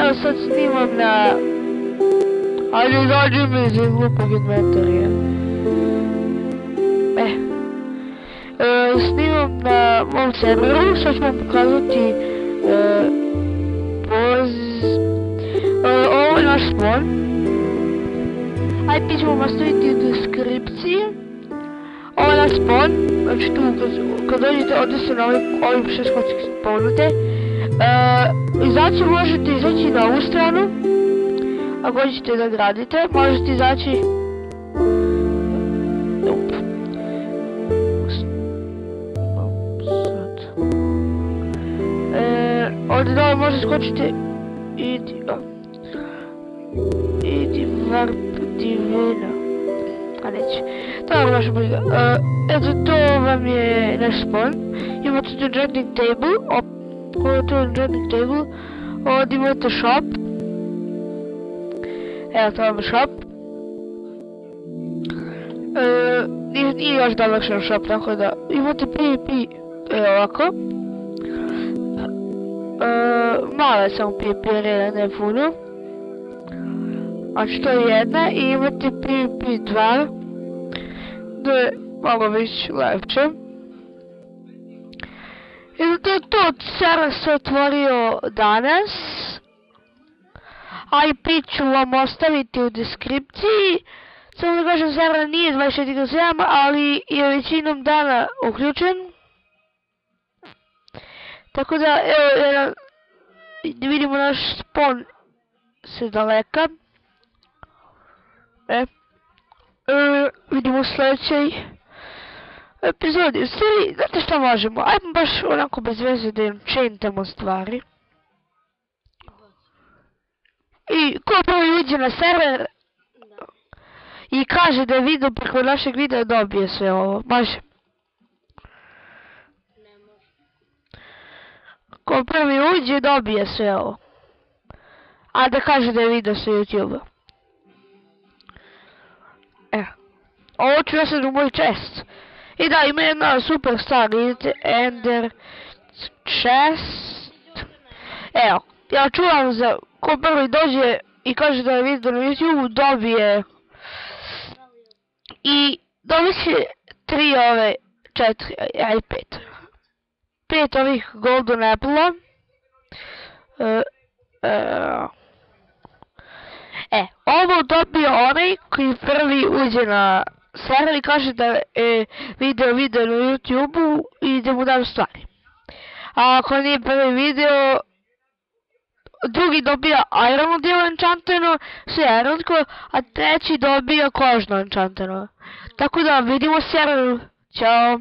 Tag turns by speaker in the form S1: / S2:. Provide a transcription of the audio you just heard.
S1: evo sad snimam na... Ajde, izađi mi iz glupog inventorija. Snimam na mom serveru, sad ću vam pokazati ovo je naš spawn. IP ćemo nastaviti u deskripciji. Ovo je naš spawn, znači tu kad dođete ovdje se na ovim 6 kocki spawnute. Izaći možete izaći na ovu stranu, ako hoćete da gradite, možete izaći... Ovdje dole može skočiti idi varp divina. A neće. To je vaša briga. Eto to vam je naš spawn. Imate tu enchanting table. Ovo je tu enchanting table. Ovdje imate shop. Evo to vam je shop. Nije još dovršen shop, tako da imate PvP. Evo ovako. Malo je samo PvP arena, ne puno. Znači to je jedna i imate PvP 2. Da je malo više lepše. I to je to, server se otvorio danas. IP ću vam ostaviti u deskripciji. Samo da kažem, server nije 24/7, ali je većinom dana uključen. Tako da, evo, da vidimo naš spawn se daleka. Vidimo u sljedećoj epizodi. U stvari, znate šta možemo? Ajmo baš onako bez veze da enchantamo stvari. I ko prvi uđe na server i kaže da je video preko našeg videa, dobije sve ovo. Može? Ko prvi uđe, dobije sve ovo. A da kaže da je video sa YouTube-a. Ovo ću ja sad u moj chest. I da, ima jedna super stvar, vidite, Ender chest. Evo, ja čuvam za ko prvi dođe i kaže da je video na YouTube-u, dobije. I dobije će 3 ove, 4, aj 5. 5 ovih golden apple-a. Ovo dobije onaj koji prvi uđe na server i kaže da je video na YouTube-u i da mu dam stvari. A ako nije prvi video, drugi dobija iron djelo enchanteno, sve ironsko, a treći dobija kožno enchanteno. Tako da vidimo serveru. Ćao.